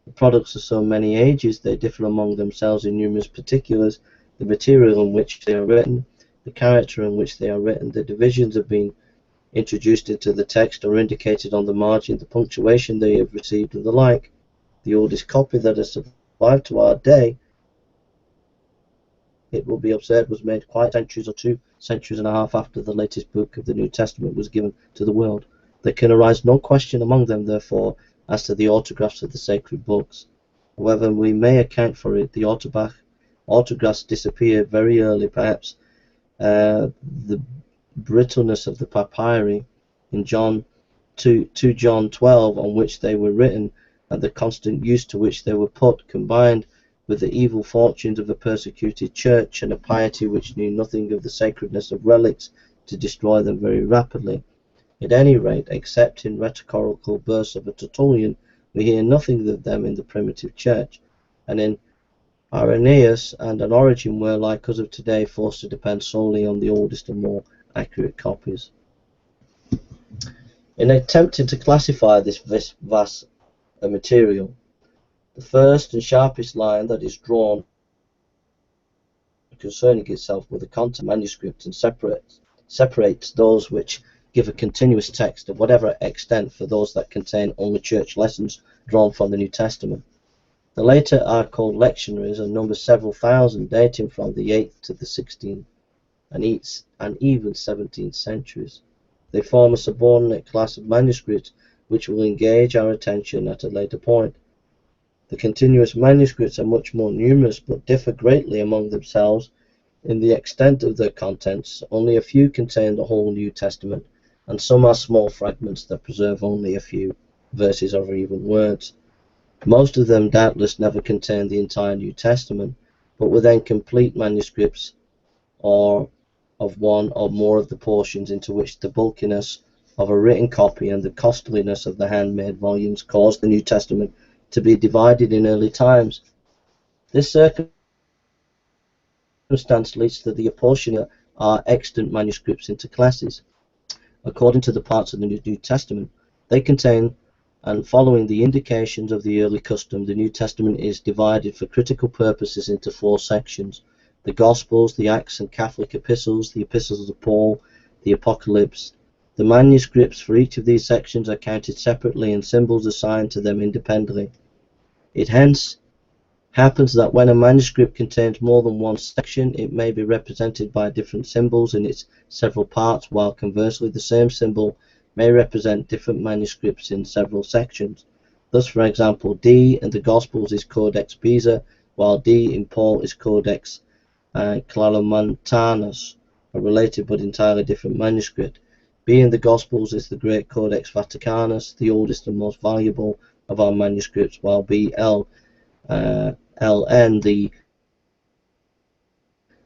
The products of so many ages, they differ among themselves in numerous particulars: the material in which they are written, the character in which they are written, the divisions have been introduced into the text or indicated on the margin, the punctuation they have received, and the like. The oldest copy that has survived to our day, it will be observed, was made quite centuries or 2 centuries and a half after the latest book of the New Testament was given to the world. There can arise no question among them, therefore, as to the autographs of the sacred books. However, we may account for it. The autographs disappeared very early, perhaps the brittleness of the papyri in John 2 John 12 on which they were written, and the constant use to which they were put, combined with the evil fortunes of a persecuted church and a piety which knew nothing of the sacredness of relics, to destroy them very rapidly. At any rate, except in rhetorical bursts of a Tertullian, we hear nothing of them in the primitive church, and in Irenaeus and an Origen were, like us of today, forced to depend solely on the oldest and more accurate copies. In attempting to classify this vast material, the first and sharpest line that is drawn concerning itself with the content of manuscripts and separates those which give a continuous text of whatever extent for those that contain only church lessons drawn from the New Testament. The later are called lectionaries and number several thousand, dating from the 8th to the 16th and even 17th centuries. They form a subordinate class of manuscripts which will engage our attention at a later point. The continuous manuscripts are much more numerous, but differ greatly among themselves in the extent of their contents. Only a few contain the whole New Testament, and some are small fragments that preserve only a few verses or even words. Most of them doubtless never contain the entire New Testament, but were then complete manuscripts or of one or more of the portions into which the bulkiness of a written copy and the costliness of the handmade volumes caused the New Testament to be divided in early times. This circumstance leads to the apportioning of our extant manuscripts into classes, according to the parts of the New Testament they contain, and following the indications of the early custom, the New Testament is divided for critical purposes into 4 sections: the Gospels, the Acts and Catholic epistles, the epistles of Paul, the Apocalypse. The manuscripts for each of these sections are counted separately and symbols assigned to them independently. It hence happens that when a manuscript contains more than one section, it may be represented by different symbols in its several parts, while conversely the same symbol may represent different manuscripts in several sections. Thus, for example, D in the Gospels is Codex Beza, while D in Paul is Codex Claromontanus, a related but entirely different manuscript. B in the Gospels is the great Codex Vaticanus, the oldest and most valuable of our manuscripts, while LN, the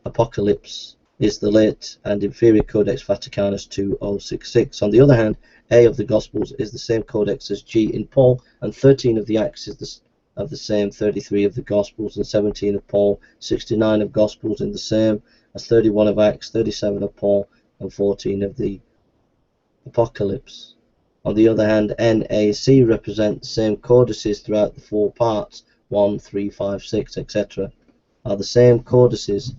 Apocalypse, is the late and inferior Codex Vaticanus 2066. On the other hand, A of the Gospels is the same codex as G in Paul, and 13 of the Acts is of the same, 33 of the Gospels and 17 of Paul, 69 of Gospels in the same as 31 of Acts, 37 of Paul, and 14 of the Apocalypse. On the other hand, NAC represent the same codices throughout the 4 parts, 1, 3, 5, 6, etc., are the same codices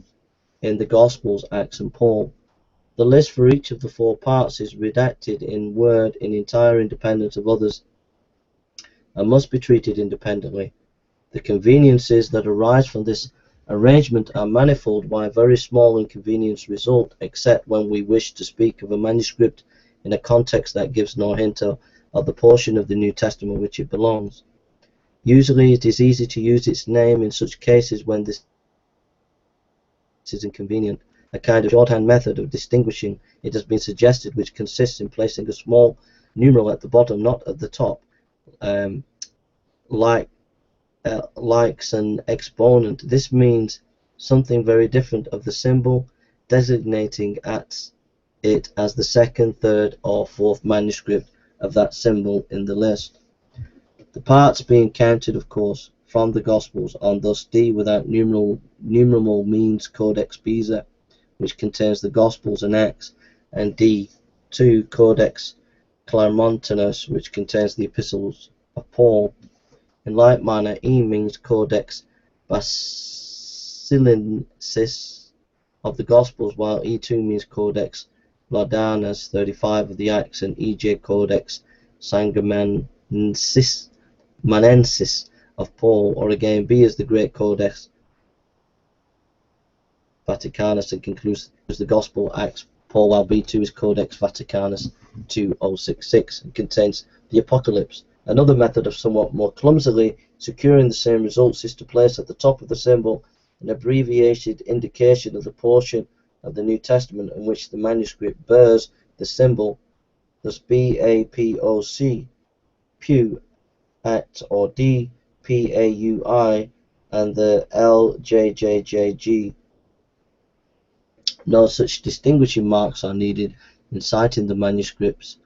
in the Gospels, Acts, and Paul. The list for each of the 4 parts is redacted in Word in entire independence of others, and must be treated independently. The conveniences that arise from this arrangement are manifold, while very small inconvenience result, except when we wish to speak of a manuscript in a context that gives no hint of the portion of the New Testament which it belongs. Usually it is easy to use its name in such cases when this is inconvenient. A kind of shorthand method of distinguishing it has been suggested, which consists in placing a small numeral at the bottom, not at the top, like an exponent. This means something very different of the symbol, designating it as the 2nd, 3rd, or 4th manuscript of that symbol in the list. The parts being counted, of course, from the Gospels, on thus D without numeral means Codex Beza, which contains the Gospels and Acts, and D2 Codex Claromontanus, which contains the epistles of Paul. In like manner, E means Codex Basilensis of the Gospels, while E2 means Codex Laudanus 35 of the Acts, and EJ Codex Sanguinensis of Paul. Or again, B is the great Codex Vaticanus and concludes the Gospel, Acts, Paul, while B2 is Codex Vaticanus 2066 and contains the Apocalypse. Another method of somewhat more clumsily securing the same results is to place at the top of the symbol an abbreviated indication of the portion of the New Testament in which the manuscript bears the symbol, thus BAPOC, Pew, at or DPAUI, and the LJJJG. No such distinguishing marks are needed in citing the manuscripts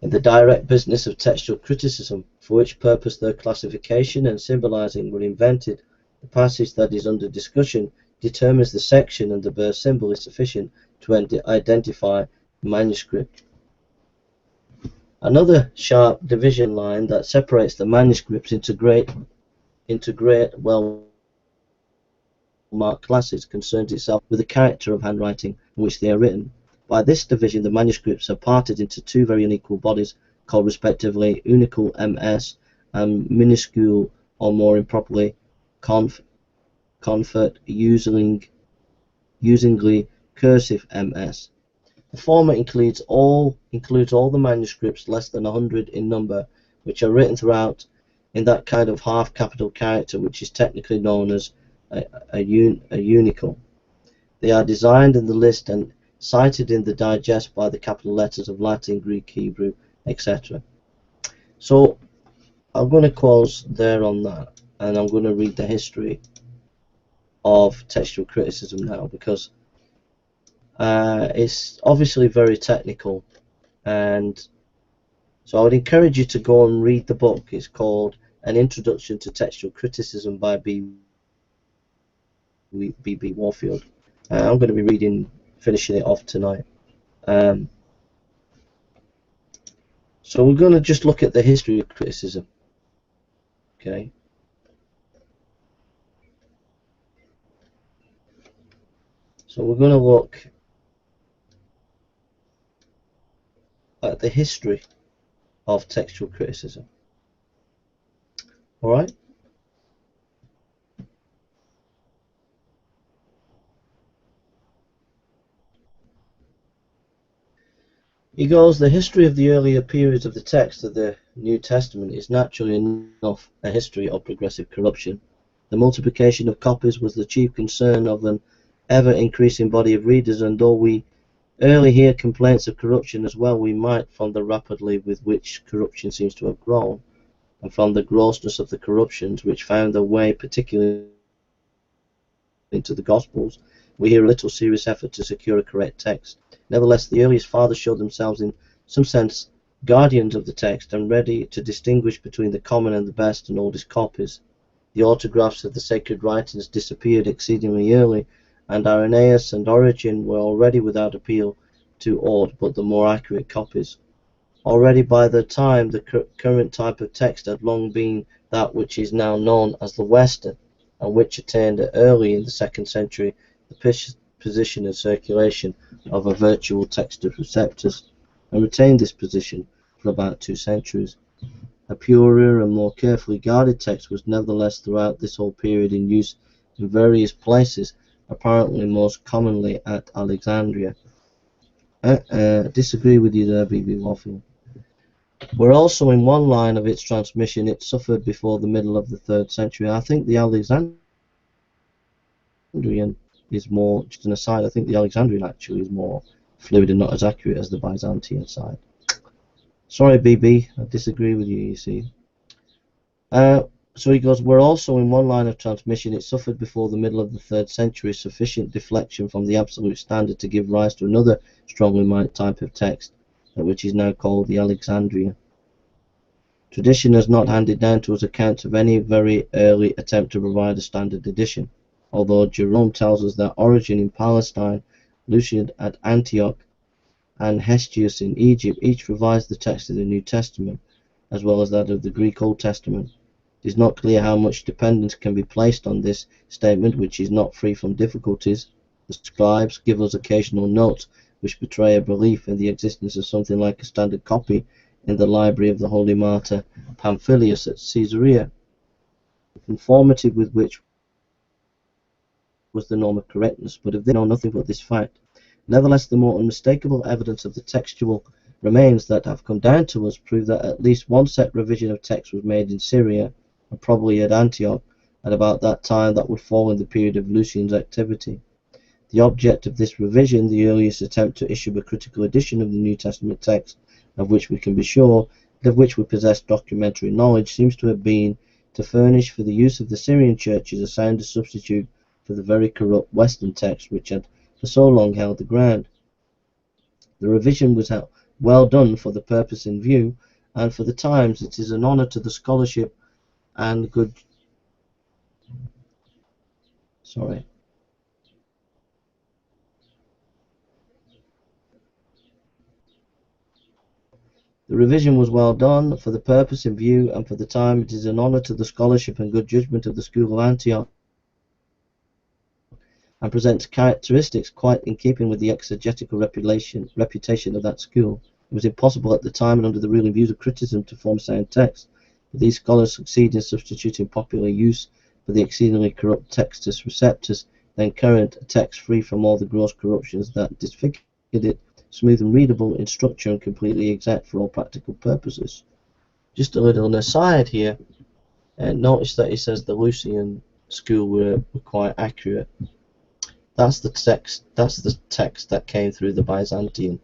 in the direct business of textual criticism, for which purpose their classification and symbolizing were invented. The passage that is under discussion determines the section, and the bear symbol is sufficient to identify the manuscript. Another sharp division line that separates the manuscripts into great well-marked classes concerns itself with the character of handwriting in which they are written. By this division, the manuscripts are parted into two very unequal bodies, called respectively unicule MS and minuscule, or more improperly, confert, usingly cursive MS. The former includes all the manuscripts less than 100 in number, which are written throughout in that kind of half-capital character which is technically known as a unicule. They are designed in the list and cited in the digest by the capital letters of Latin, Greek, Hebrew, etc. So I'm going to close there on that, and I'm going to read the history of textual criticism now, because it's obviously very technical, and so I would encourage you to go and read the book. It's called An Introduction to Textual Criticism by B.B. Warfield. I'm going to be finishing it off tonight. So we're going to just look at the history of criticism. Okay. So we're going to look at the history of textual criticism. All right. He goes, the history of the earlier periods of the text of the New Testament is naturally enough a history of progressive corruption. The multiplication of copies was the chief concern of an ever-increasing body of readers, and though we early hear complaints of corruption as well, we might, from the rapidly with which corruption seems to have grown, and from the grossness of the corruptions which found their way particularly into the Gospels, we hear a little serious effort to secure a correct text. Nevertheless, the earliest fathers showed themselves in some sense guardians of the text, and ready to distinguish between the common and the best and oldest copies. The autographs of the sacred writings disappeared exceedingly early, and Irenaeus and Origen were already without appeal to aught but the more accurate copies. Already by the time the current type of text had long been that which is now known as the Western, and which attained early in the 2nd century the position and circulation of a virtual text of receptors, and retained this position for about 2 centuries. A purer and more carefully guarded text was nevertheless throughout this whole period in use in various places, apparently most commonly at Alexandria. Disagree with you there, B.B. Warfield. Where also in one line of its transmission it suffered before the middle of the 3rd century. I think the Alexandrian is more, just an aside, I think the Alexandrian actually is more fluid and not as accurate as the Byzantine side. Sorry, BB, I disagree with you, you see. So he goes, where also in one line of transmission it suffered before the middle of the 3rd century sufficient deflection from the absolute standard to give rise to another strongly marked type of text, which is now called the Alexandrian. Tradition has not handed down to us accounts of any very early attempt to provide a standard edition, although Jerome tells us that Origen in Palestine, Lucian at Antioch, and Hestius in Egypt each revised the text of the New Testament, as well as that of the Greek Old Testament. It is not clear how much dependence can be placed on this statement, which is not free from difficulties. The scribes give us occasional notes which betray a belief in the existence of something like a standard copy in the library of the holy martyr Pamphilus at Caesarea, conformity with which was the norm of correctness, but if they know nothing but this fact. Nevertheless, the more unmistakable evidence of the textual remains that have come down to us prove that at least one set revision of text was made in Syria, and probably at Antioch, at about that time that would fall in the period of Lucian's activity. The object of this revision, the earliest attempt to issue a critical edition of the New Testament text, of which we can be sure, and of which we possess documentary knowledge, seems to have been to furnish for the use of the Syrian churches a sounder substitute for the very corrupt Western text which had for so long held the ground. The revision was well done for the purpose in view, and for the times it is an honour to the scholarship and good The revision was well done for the purpose in view, and for the time it is an honour to the scholarship and good judgment of the school of Antioch, and presents characteristics quite in keeping with the exegetical reputation of that school. It was impossible at the time and under the ruling views of criticism to form sound text, but these scholars succeed in substituting popular use for the exceedingly corrupt Textus Receptus, then current, a text free from all the gross corruptions that disfigured it, smooth and readable in structure and completely exact for all practical purposes. Just a little aside here, notice that he says the Lucian school were quite accurate. That's the text that came through the Byzantine.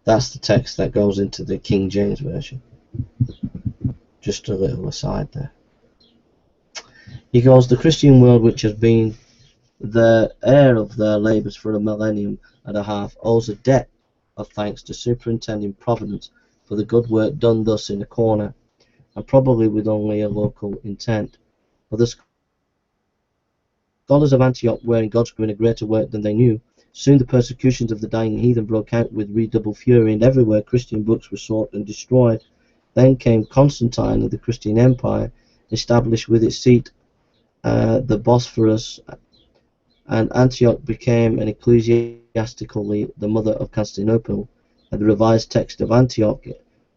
That's the text that goes into the King James Version. Just a little aside there. He goes, the Christian world, which has been the heir of their labours for a millennium and a half, owes a debt of thanks to superintending Providence for the good work done thus in a corner, and probably with only a local intent. For the scholars of Antioch were in God's doing a greater work than they knew. Soon the persecutions of the dying heathen broke out with redoubled fury, and everywhere Christian books were sought and destroyed. Then came Constantine and the Christian Empire, established with its seat the Bosphorus, and Antioch became an ecclesiastically the mother of Constantinople, and the revised text of Antioch,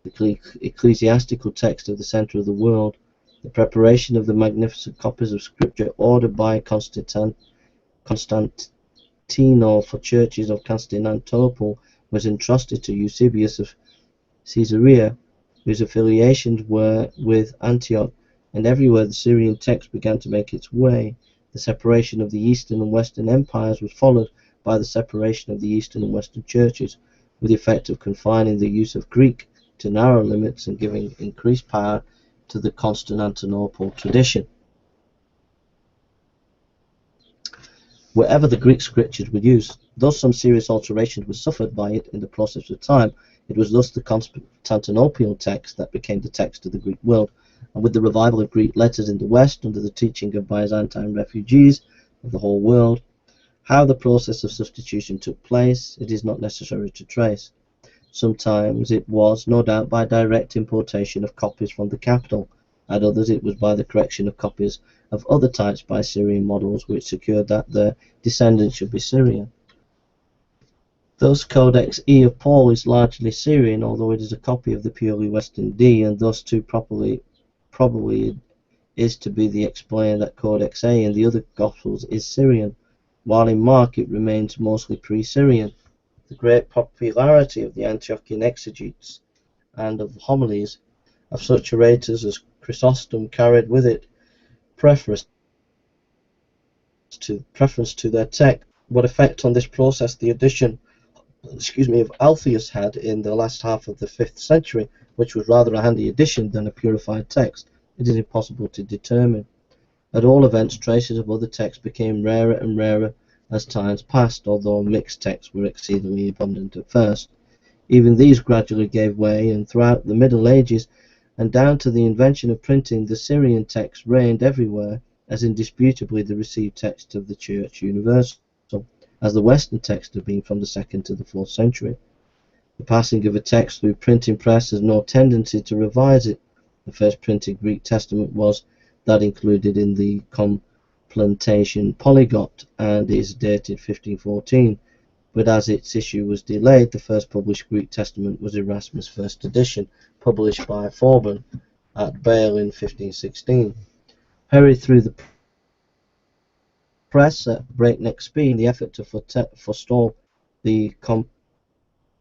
the ecclesiastical text of the centre of the world. The preparation of the magnificent copies of Scripture ordered by Constantino for churches of Constantinople was entrusted to Eusebius of Caesarea, whose affiliations were with Antioch, and everywhere the Syrian text began to make its way. The separation of the Eastern and Western empires was followed by the separation of the Eastern and Western churches, with the effect of confining the use of Greek to narrow limits and giving increased power to the Constantinople tradition. Wherever the Greek scriptures were used, though some serious alterations were suffered by it in the process of time, it was thus the Constantinople text that became the text of the Greek world, and with the revival of Greek letters in the West under the teaching of Byzantine refugees of the whole world, how the process of substitution took place, it is not necessary to trace. Sometimes it was, no doubt, by direct importation of copies from the capital, at others it was by the correction of copies of other types by Syrian models, which secured that their descendants should be Syrian. Thus Codex E of Paul is largely Syrian, although it is a copy of the purely Western D, and thus too probably is to be the explained that Codex A in the other Gospels is Syrian, while in Mark it remains mostly pre-Syrian. The great popularity of the Antiochian exegetes and of homilies of such orators as Chrysostom carried with it preference to their text. What effect on this process the edition of Alpheus had in the last half of the 5th century, which was rather a handy edition than a purified text, it is impossible to determine. At all events, traces of other texts became rarer and rarer as times passed, although mixed texts were exceedingly abundant at first. Even these gradually gave way, and throughout the Middle Ages and down to the invention of printing, the Syrian text reigned everywhere as indisputably the received text of the Church universal, as the Western text had been from the 2nd to the 4th century. The passing of a text through printing press has no tendency to revise it. The first printed Greek Testament was that included in the Complutensian Polyglot, and is dated 1514, but as its issue was delayed, the first published Greek Testament was Erasmus' first edition, published by Vauban at Bale in 1516. Hurried through the press at breakneck speed in the effort to forestall the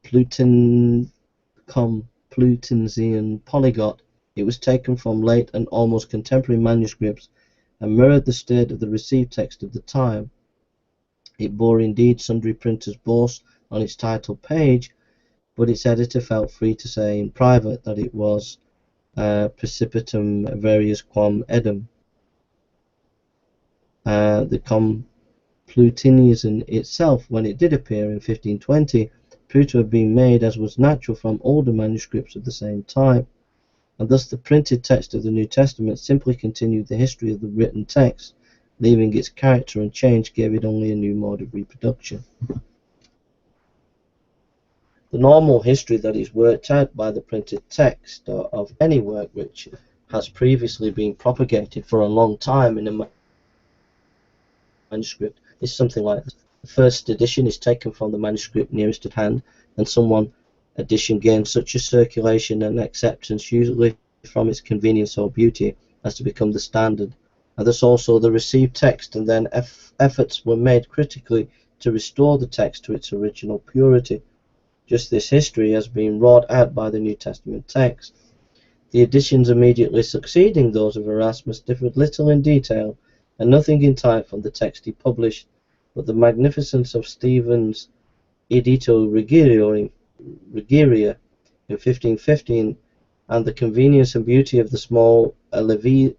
Pluton Complutensian polyglot. It was taken from late and almost contemporary manuscripts and mirrored the state of the received text of the time. It bore indeed sundry printers' boasts on its title page, but its editor felt free to say in private that it was precipitum varius quam edum. The Complutensian itself, when it did appear in 1520, proved to have been made, as was natural, from older manuscripts of the same type, and thus the printed text of the New Testament simply continued the history of the written text, leaving its character unchanged, gave it only a new mode of reproduction. The normal history that is worked out by the printed text of any work which has previously been propagated for a long time in a manuscript is something like this. The first edition is taken from the manuscript nearest at hand, and some edition gains such a circulation and acceptance, usually from its convenience or beauty, as to become the standard, and thus also the received text, and then efforts were made critically to restore the text to its original purity. Just this history has been wrought out by the New Testament text. The editions immediately succeeding those of Erasmus differed little in detail, and nothing in type from the text he published, but the magnificence of Stephen's Edito Regiria in 1515, and the convenience and beauty of the small Elizevers,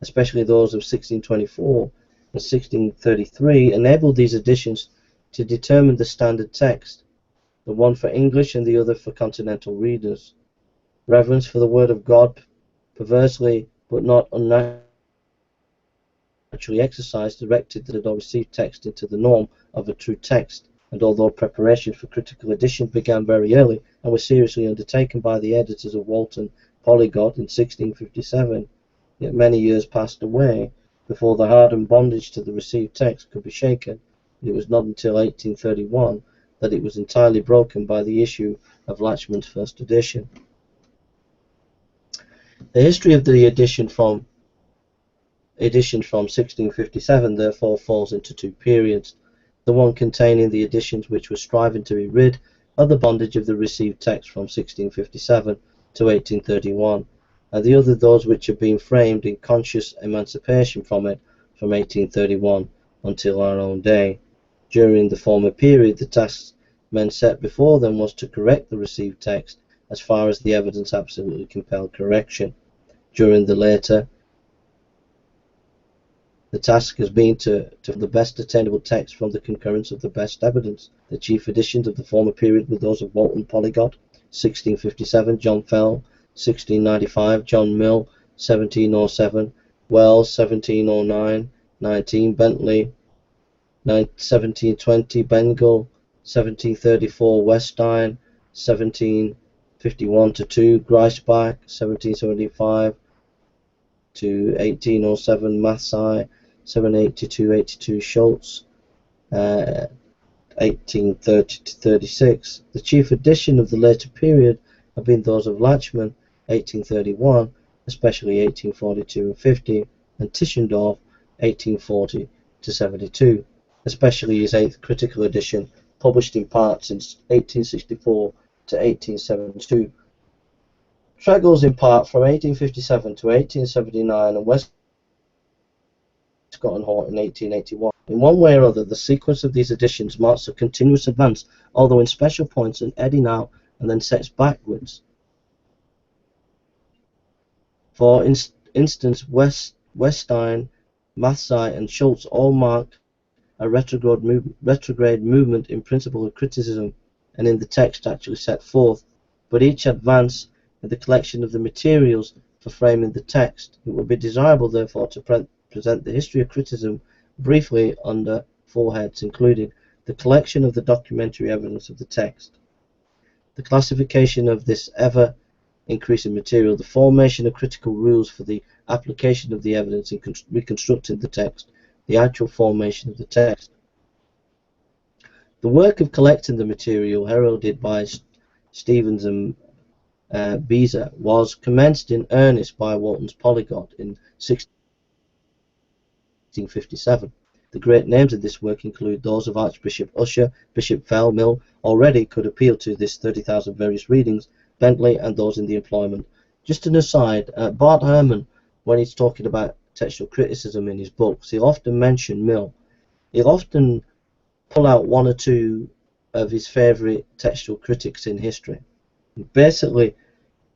especially those of 1624 and 1633, enabled these editions to determine the standard text, the one for English and the other for continental readers. Reverence for the Word of God, perversely but not unnaturally exercised, directed the received text into the norm of a true text, and although preparations for critical edition began very early and were seriously undertaken by the editors of Walton Polyglot in 1657, yet many years passed away before the hardened bondage to the received text could be shaken. It was not until 1831 that it was entirely broken by the issue of Latchman's first edition. The history of the editions from 1657 therefore falls into two periods: the one containing the editions which were striving to be rid of the bondage of the received text from 1657 to 1831, and the other those which have been framed in conscious emancipation from it from 1831 until our own day. During the former period, the task men set before them was to correct the received text as far as the evidence absolutely compelled correction. During the later, the task has been to the best attainable text from the concurrence of the best evidence. The chief editions of the former period were those of Walton Polyglot, 1657, John Fell, 1695, John Mill, 1707, Wells, 1709, 19, Bentley, 1720, Bengal, 1734, Weststein, 1751 to 2, Greisbach, 1775 to 1807, Mathai, 782-82, Schultz, 1830 to 36. The chief edition of the later period have been those of Latchman, 1831, especially 1842 and 50, and Tischendorf, 1840 to 72, especially his 8th critical edition, published in part since 1864 to 1872. Tregel's in part from 1857 to 1879, and Westcott and Hort in 1881. In one way or other, the sequence of these editions marks a continuous advance, although in special points and heading out and then sets backwards. For instance, Weststein, Mathai, and Schultz all marked a retrograde movement in principle of criticism and in the text actually set forth, but each advance in the collection of the materials for framing the text. It would be desirable, therefore, to present the history of criticism briefly under 4 heads, including the collection of the documentary evidence of the text, the classification of this ever increasing material, the formation of critical rules for the application of the evidence in reconstructing the text, the actual formation of the text. The work of collecting the material, heralded by Stevens and Beza, was commenced in earnest by Walton's Polyglot in 1657. The great names in this work include those of Archbishop Usher, Bishop Fell, Mill, already could appeal to this 30,000 various readings, Bentley, and those in the employment. Just an aside, Bart Ehrman, when he's talking about textual criticism in his books, he'll often mention Mill. He'll often pull out one or two of his favourite textual critics in history. Basically,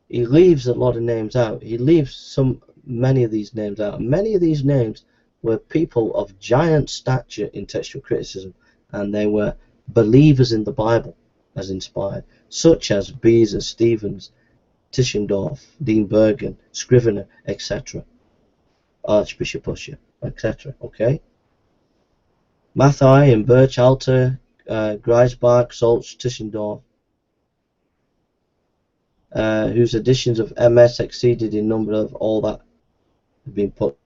he leaves a lot of names out. He leaves many of these names out. Many of these names were people of giant stature in textual criticism, and they were believers in the Bible as inspired, such as Beezer, Stevens, Tischendorf, Dean Bergen, Scrivener, etc., Archbishop Usher, etc. Okay? Mathai and Birch, Alter, Greisbach, Solch, Tischendorf, whose editions of MS exceeded in number of all that had been put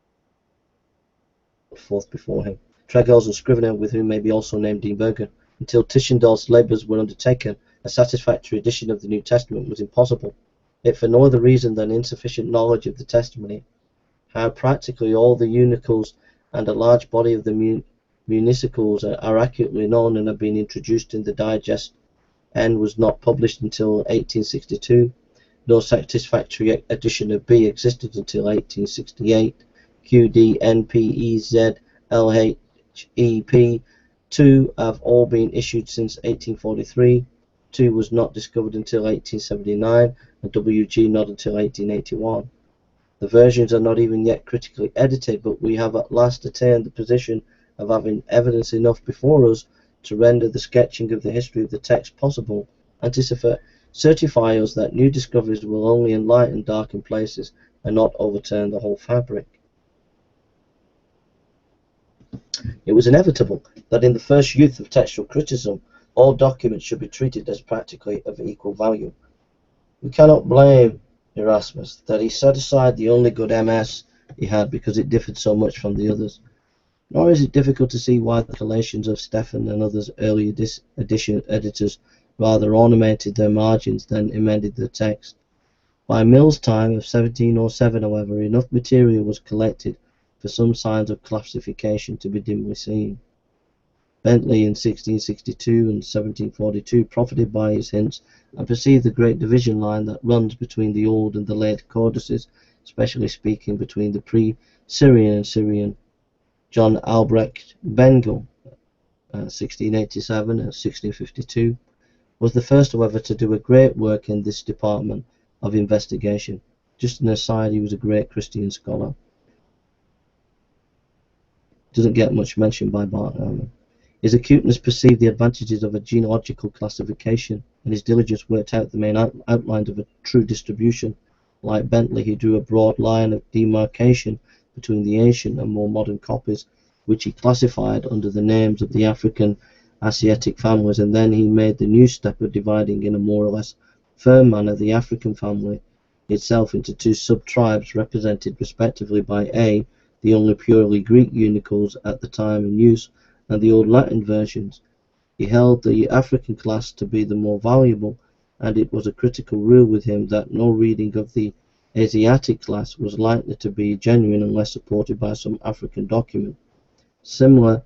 forth before him. Tregels and Scrivener, with whom may be also named Dean Bergen. Until Tischendorf's labours were undertaken, a satisfactory edition of the New Testament was impossible, if for no other reason than insufficient knowledge of the testimony. How practically all the unicals and a large body of the municipals are accurately known and have been introduced in the digest N was not published until 1862. No satisfactory edition of B existed until 1868. QDNPEZLHEP 2 have all been issued since 1843. 2 was not discovered until 1879, and WG not until 1881. The versions are not even yet critically edited, but we have at last attained the position of having evidence enough before us to render the sketching of the history of the text possible, and to certify us that new discoveries will only enlighten darkened places and not overturn the whole fabric. It was inevitable that in the first youth of textual criticism, all documents should be treated as practically of equal value. We cannot blame Erasmus that he set aside the only good MS he had because it differed so much from the others. Nor is it difficult to see why the collations of Stephan and others early edition editors rather ornamented their margins than amended the text. By Mill's time of 1707, however, enough material was collected for some signs of classification to be dimly seen. Bentley in 1662 and 1742 profited by his hints and perceived the great division line that runs between the old and the late codices, especially speaking between the pre-Syrian and Syrian. John Albrecht Bengel, 1687 and 1652, was the first, however, to do a great work in this department of investigation. Just an aside, he was a great Christian scholar. Doesn't get much mention by Bart Ehrman. His acuteness perceived the advantages of a genealogical classification, and his diligence worked out the main outlines of a true distribution. Like Bentley, he drew a broad line of demarcation between the ancient and more modern copies, which he classified under the names of the African Asiatic families, and then he made the new step of dividing in a more or less firm manner the African family itself into two sub-tribes represented respectively by A, the only purely Greek unicals at the time in use, and the old Latin versions. He held the African class to be the more valuable, and it was a critical rule with him that no reading of the Asiatic class was likely to be genuine unless supported by some African document. Semler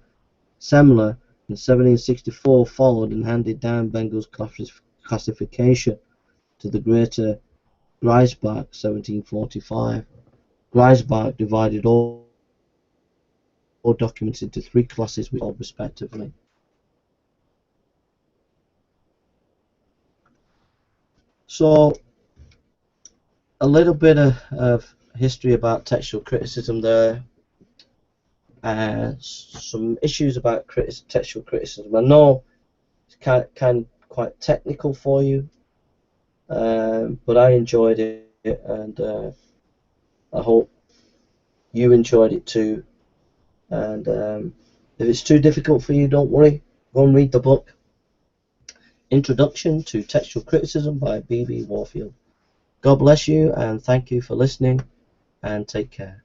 in 1764 followed and handed down Bengel's classification to the greater Greisbach 1745. Greisbach divided all documents into three classes with all respectively. So a little bit of history about textual criticism there. Some issues about textual criticism. I know it's kind of quite technical for you, but I enjoyed it, and I hope you enjoyed it too. And if it's too difficult for you, don't worry. Go and read the book, Introduction to Textual Criticism by B.B. Warfield. God bless you, and thank you for listening, and take care.